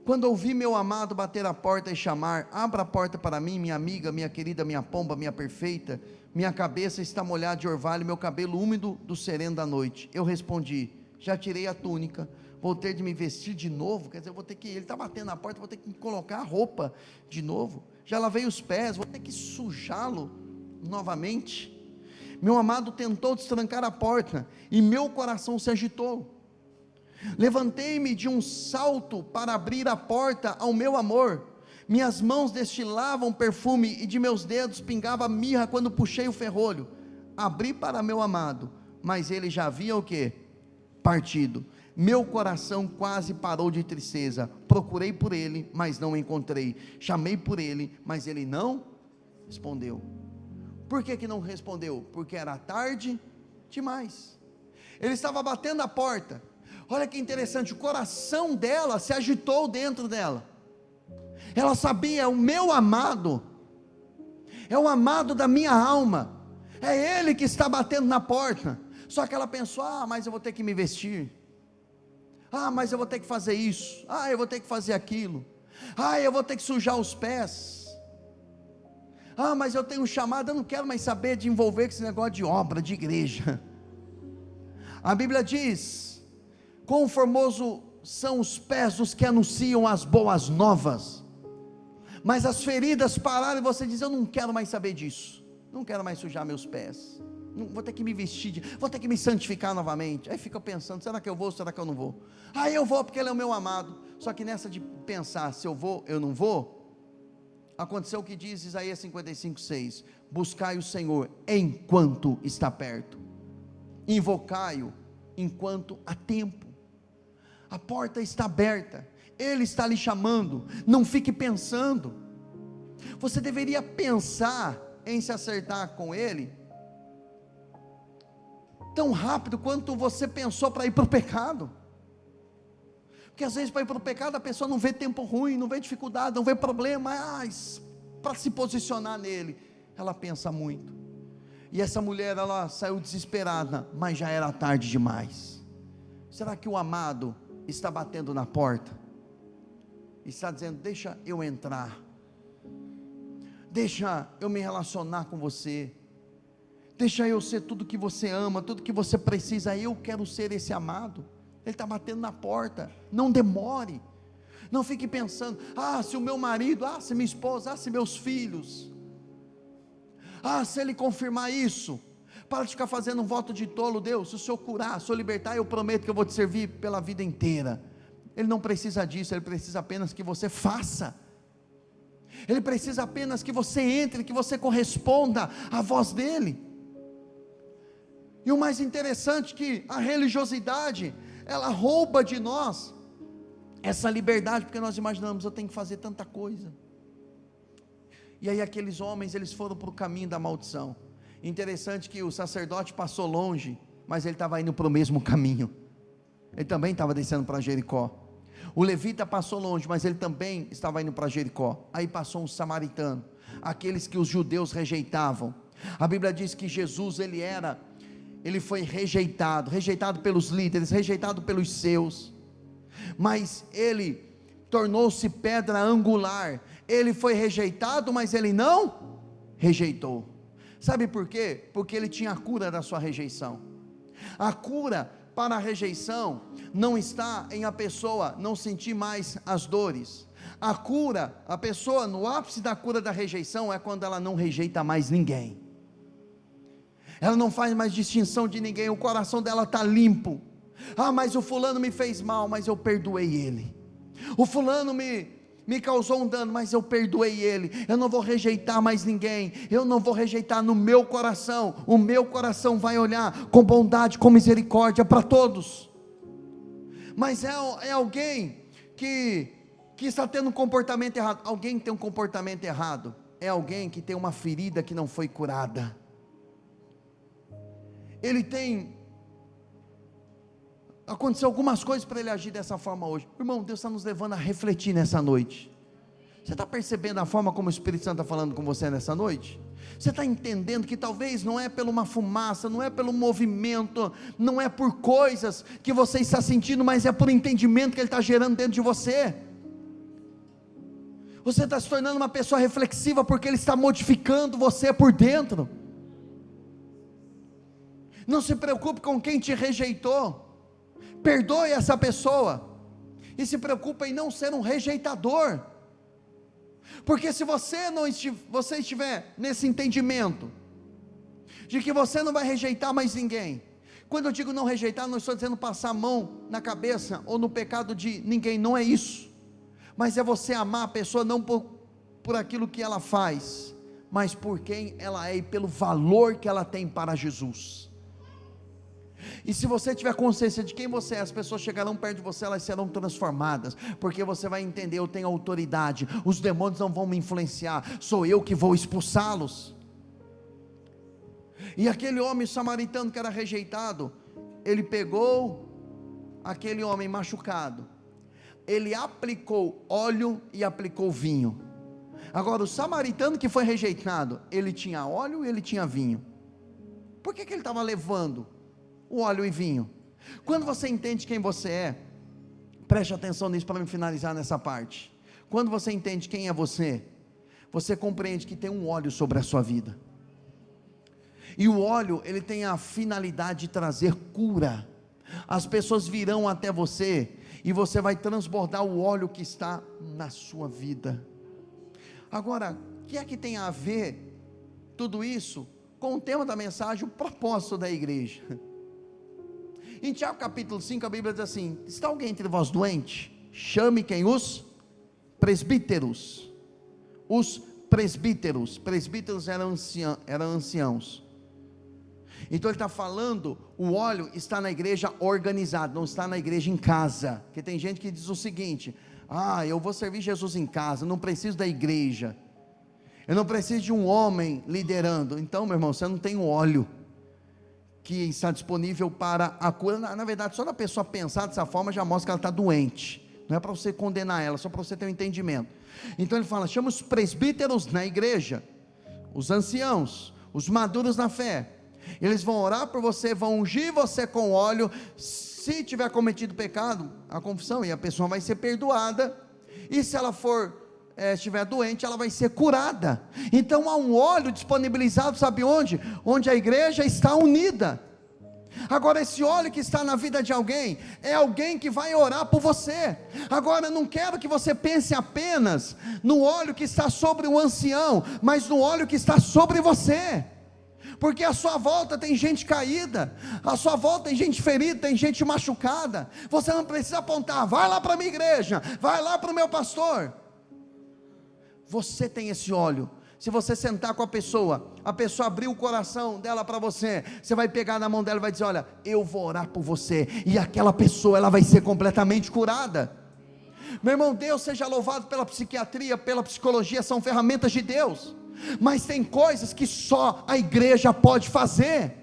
Quando ouvi meu amado bater a porta e chamar: abra a porta para mim, minha amiga, minha querida, minha pomba, minha perfeita, minha cabeça está molhada de orvalho, meu cabelo úmido do sereno da noite. Eu respondi: já tirei a túnica, vou ter de me vestir de novo. Quer dizer, eu vou ter que, ele está batendo na porta, vou ter que colocar a roupa de novo. Já lavei os pés, vou ter que sujá-lo novamente. Meu amado tentou destrancar a porta, e meu coração se agitou. Levantei-me de um salto para abrir a porta ao meu amor. Minhas mãos destilavam perfume, e de meus dedos pingava mirra quando puxei o ferrolho. Abri para meu amado, mas ele já havia o quê? Partido. Meu coração quase parou de tristeza. Procurei por ele, mas não encontrei. Chamei por ele, mas ele não respondeu. Por que não respondeu? Porque era tarde demais. Ele estava batendo a porta. Olha que interessante, o coração dela se agitou dentro dela. Ela sabia: o meu amado é o amado da minha alma, é ele que está batendo na porta. Só que ela pensou: mas eu vou ter que me vestir, mas eu vou ter que fazer isso, eu vou ter que fazer aquilo, eu vou ter que sujar os pés, mas eu tenho um chamado, eu não quero mais saber de envolver com esse negócio de obra, de igreja. A Bíblia diz: quão formoso são os pés dos que anunciam as boas novas. Mas as feridas pararam, e você diz: eu não quero mais saber disso, não quero mais sujar meus pés, não, vou ter que me vestir, vou ter que me santificar novamente. Aí fica pensando: será que eu vou, será que eu não vou? Eu vou porque ele é o meu amado. Só que nessa de pensar se eu vou, eu não vou, aconteceu o que diz Isaías 55:6: buscai o Senhor enquanto está perto, invocai-o enquanto há tempo. A porta está aberta, ele está lhe chamando. Não fique pensando. Você deveria pensar em se acertar com ele tão rápido quanto você pensou para ir para o pecado. Porque às vezes para ir para o pecado a pessoa não vê tempo ruim, não vê dificuldade, não vê problema, mas para se posicionar nele, ela pensa muito. E essa mulher, ela saiu desesperada, mas já era tarde demais. Será que o amado está batendo na porta? Está dizendo: deixa eu entrar, deixa eu me relacionar com você, deixa eu ser tudo que você ama, tudo que você precisa. Eu quero ser esse amado. Ele está batendo na porta. Não demore, não fique pensando: se o meu marido, se minha esposa, se meus filhos, se ele confirmar isso. Para de ficar fazendo um voto de tolo. Deus, se o Senhor curar, se o Senhor libertar, eu prometo que eu vou te servir pela vida inteira. Ele não precisa disso, ele precisa apenas que você faça. Ele precisa apenas que você entre, que você corresponda à voz dele. E o mais interessante é que a religiosidade, ela rouba de nós essa liberdade, porque nós imaginamos: eu tenho que fazer tanta coisa. E aí aqueles homens, eles foram para o caminho da maldição. Interessante que o sacerdote passou longe, mas ele estava indo para o mesmo caminho. Ele também estava descendo para Jericó. O levita passou longe, mas ele também estava indo para Jericó. Aí passou um samaritano, aqueles que os judeus rejeitavam. A Bíblia diz que Jesus, ele foi rejeitado pelos líderes, rejeitado pelos seus, mas ele tornou-se pedra angular. Ele foi rejeitado, mas ele não rejeitou. Sabe por quê? Porque ele tinha a cura da sua rejeição. A cura para a rejeição não está em a pessoa não sentir mais as dores. A cura, a pessoa no ápice da cura da rejeição é quando ela não rejeita mais ninguém. ela não faz mais distinção de ninguém, o coração dela está limpo. Mas o fulano me fez mal, mas eu perdoei ele. O fulano me causou um dano, mas eu perdoei ele. Eu não vou rejeitar mais ninguém, eu não vou rejeitar no meu coração. O meu coração vai olhar com bondade, com misericórdia para todos. Mas é alguém que está tendo um comportamento errado. Alguém que tem um comportamento errado é alguém que tem uma ferida que não foi curada. Aconteceu algumas coisas para ele agir dessa forma hoje. Irmão, Deus está nos levando a refletir nessa noite. Você está percebendo a forma como o Espírito Santo está falando com você nessa noite? Você está entendendo que talvez não é por uma fumaça, não é pelo movimento, não é por coisas que você está sentindo, mas é por entendimento que Ele está gerando dentro de você. Você está se tornando uma pessoa reflexiva porque Ele está modificando você por dentro. Não se preocupe com quem te rejeitou, perdoe essa pessoa, e se preocupe em não ser um rejeitador, porque se você estiver nesse entendimento, de que você não vai rejeitar mais ninguém, quando eu digo não rejeitar, não estou dizendo passar a mão na cabeça, ou no pecado de ninguém, não é isso, mas é você amar a pessoa, não por aquilo que ela faz, mas por quem ela é, e pelo valor que ela tem para Jesus. E se você tiver consciência de quem você é, as pessoas chegarão perto de você, elas serão transformadas, porque você vai entender: eu tenho autoridade, os demônios não vão me influenciar, sou eu que vou expulsá-los. E aquele homem samaritano que era rejeitado, ele pegou aquele homem machucado, ele aplicou óleo e aplicou vinho. Agora o samaritano que foi rejeitado, ele tinha óleo e ele tinha vinho. Por que ele estava levando o óleo e vinho? Quando você entende quem você é, preste atenção nisso para me finalizar nessa parte. Quando você entende quem é você, você compreende que tem um óleo sobre a sua vida, e o óleo, ele tem a finalidade de trazer cura. As pessoas virão até você, e você vai transbordar o óleo que está na sua vida. Agora, o que é que tem a ver tudo isso com o tema da mensagem, o propósito da igreja? Em Tiago capítulo 5, a Bíblia diz assim: está alguém entre vós doente? Chame quem? Os presbíteros. Os presbíteros. Presbíteros eram anciãos. Então ele está falando, o óleo está na igreja organizado, não está na igreja em casa. Porque tem gente que diz o seguinte: eu vou servir Jesus em casa, não preciso da igreja, eu não preciso de um homem liderando. Então, meu irmão, você não tem o óleo que está disponível para a cura. Na verdade, só da pessoa pensar dessa forma já mostra que ela está doente. Não é para você condenar ela, só para você ter um entendimento. Então ele fala: chama os presbíteros na igreja, os anciãos, os maduros na fé. Eles vão orar por você, vão ungir você com óleo. Se tiver cometido pecado, a confissão, e a pessoa vai ser perdoada. E se ela estiver doente, ela vai ser curada. Então há um óleo disponibilizado, sabe onde? Onde a igreja está unida. Agora, esse óleo que está na vida de alguém, é alguém que vai orar por você. Agora, eu não quero que você pense apenas no óleo que está sobre o ancião, mas no óleo que está sobre você, porque à sua volta tem gente caída, à sua volta tem gente ferida, tem gente machucada. Você não precisa apontar: vai lá para a minha igreja, vai lá para o meu pastor. Você tem esse óleo. Se você sentar com a pessoa abrir o coração dela para você, você vai pegar na mão dela e vai dizer: olha, eu vou orar por você, e aquela pessoa, ela vai ser completamente curada. Meu irmão, Deus seja louvado pela psiquiatria, pela psicologia, são ferramentas de Deus, mas tem coisas que só a igreja pode fazer.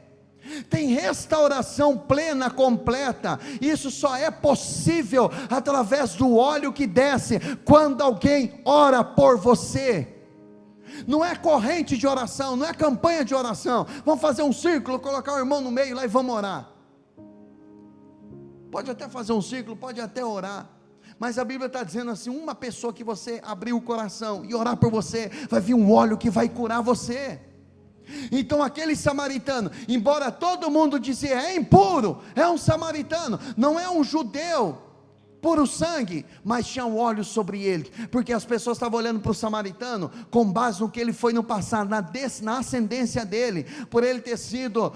Tem restauração plena, completa. Isso só é possível através do óleo que desce quando alguém ora por você. Não é corrente de oração, não é campanha de oração. Vamos fazer um círculo, colocar o irmão no meio lá e vamos orar. Pode até fazer um círculo, pode até orar, mas a Bíblia está dizendo assim: uma pessoa que você abrir o coração e orar por você, vai vir um óleo que vai curar você. Então aquele samaritano, embora todo mundo dizia: é impuro, é um samaritano, não é um judeu puro sangue, mas tinha um óleo sobre ele, porque as pessoas estavam olhando para o samaritano, com base no que ele foi no passado, na ascendência dele, por ele ter sido,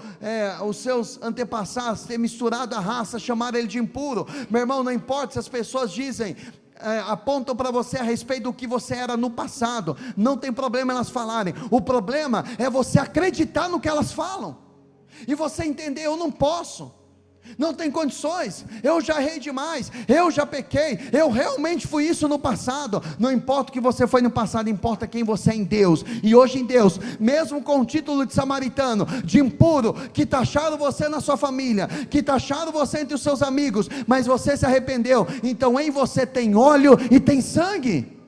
os seus antepassados, ter misturado a raça, chamaram ele de impuro. Meu irmão, não importa se as pessoas dizem, apontam para você a respeito do que você era no passado, não tem problema elas falarem, o problema é você acreditar no que elas falam, e você entender, eu não posso, não tem condições, eu já errei demais, eu já pequei, eu realmente fui isso no passado. Não importa o que você foi no passado, importa quem você é em Deus. E hoje em Deus, mesmo com o título de samaritano, de impuro, que taxaram você na sua família, que taxaram você entre os seus amigos, mas você se arrependeu, então em você tem óleo e tem sangue.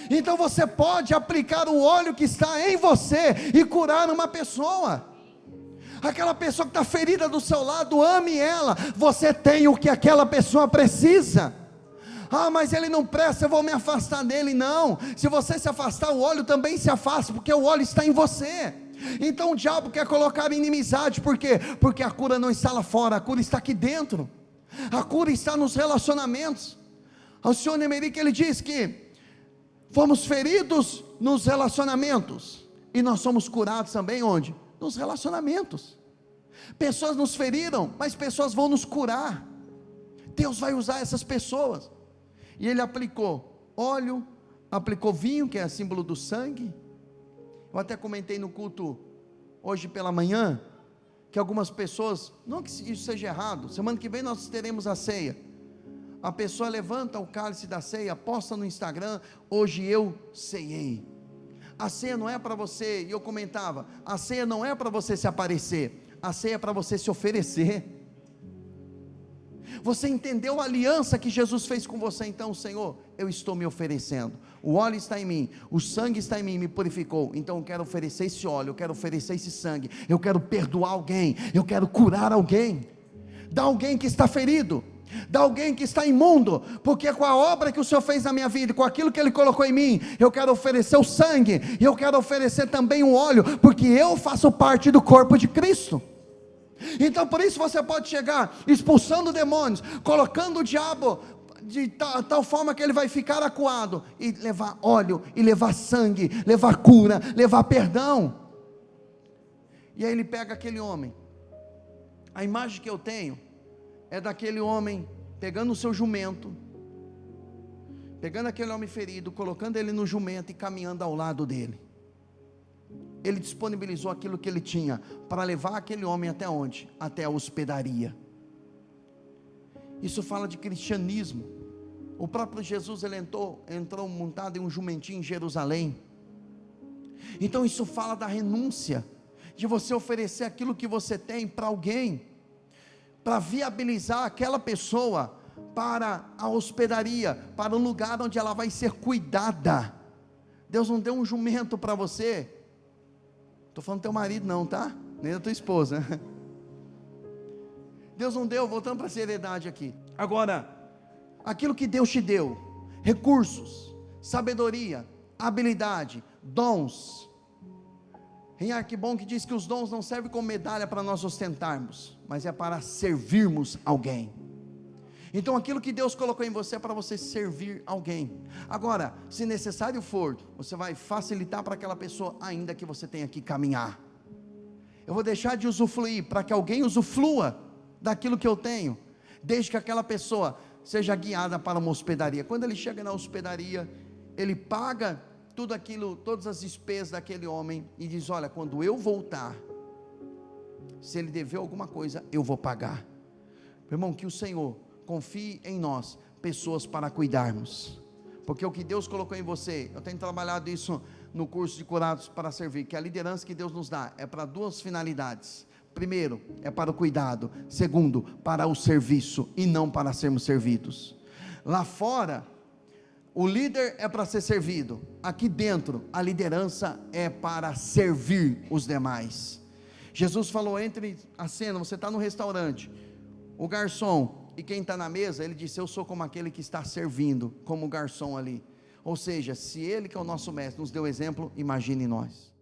Então você pode aplicar o óleo que está em você e curar uma pessoa. Aquela pessoa que está ferida do seu lado, ame ela. Você tem o que aquela pessoa precisa. Mas ele não presta, eu vou me afastar dele. Não, se você se afastar, o óleo também se afasta, porque o óleo está em você. Então o diabo quer colocar inimizade. Por quê? Porque a cura não está lá fora, a cura está aqui dentro. A cura está nos relacionamentos. O senhor Nemeric, ele diz que fomos feridos nos relacionamentos, e nós somos curados também onde? Nos relacionamentos. Pessoas nos feriram, mas pessoas vão nos curar. Deus vai usar essas pessoas. E ele aplicou óleo, aplicou vinho, que é símbolo do sangue. Eu até comentei no culto hoje pela manhã, que algumas pessoas, não que isso seja errado, semana que vem nós teremos a ceia. A pessoa levanta o cálice da ceia, posta no Instagram, hoje eu ceiei. A ceia não é para você, e eu comentava, a ceia não é para você se aparecer, a ceia é para você se oferecer. Você entendeu a aliança que Jesus fez com você? Então, Senhor, eu estou me oferecendo, o óleo está em mim, o sangue está em mim, me purificou, então eu quero oferecer esse óleo, eu quero oferecer esse sangue, eu quero perdoar alguém, eu quero curar alguém, dar alguém que está ferido, de alguém que está imundo, porque com a obra que o Senhor fez na minha vida, com aquilo que Ele colocou em mim, eu quero oferecer o sangue, e eu quero oferecer também o óleo, porque eu faço parte do corpo de Cristo. Então por isso você pode chegar expulsando demônios, colocando o diabo de tal forma que ele vai ficar acuado, e levar óleo, e levar sangue, levar cura, levar perdão. E aí ele pega aquele homem, a imagem que eu tenho é daquele homem pegando o seu jumento, pegando aquele homem ferido, colocando ele no jumento e caminhando ao lado dele. Ele disponibilizou aquilo que ele tinha para levar aquele homem até onde? Até a hospedaria. Isso fala de cristianismo. O próprio Jesus, ele entrou montado em um jumentinho em Jerusalém. Então isso fala da renúncia, de você oferecer aquilo que você tem para alguém, para viabilizar aquela pessoa para a hospedaria, para um lugar onde ela vai ser cuidada. Deus não deu um jumento para você, estou falando do teu marido não, tá? Nem da tua esposa. Deus não deu, voltando para a seriedade aqui. Agora, aquilo que Deus te deu, recursos, sabedoria, habilidade, dons. Em Arquibom que diz que os dons não servem como medalha para nós ostentarmos, mas é para servirmos alguém. Então aquilo que Deus colocou em você é para você servir alguém. Agora, se necessário for, você vai facilitar para aquela pessoa, ainda que você tenha que caminhar. Eu vou deixar de usufruir para que alguém usufrua daquilo que eu tenho, desde que aquela pessoa seja guiada para uma hospedaria. Quando ele chega na hospedaria, ele paga tudo aquilo, todas as despesas daquele homem, e diz: olha, quando eu voltar, se ele dever alguma coisa, eu vou pagar. Meu irmão, que o Senhor confie em nós pessoas para cuidarmos, porque o que Deus colocou em você, eu tenho trabalhado isso no curso de Curados para Servir, que a liderança que Deus nos dá é para duas finalidades. Primeiro, é para o cuidado. Segundo, para o serviço, e não para sermos servidos. Lá fora, o líder é para ser servido. Aqui dentro, a liderança é para servir os demais. Jesus falou, entre a cena, você está no restaurante, o garçom e quem está na mesa, ele disse: eu sou como aquele que está servindo, como o garçom ali. Ou seja, se ele, que é o nosso mestre, nos deu exemplo, imagine nós.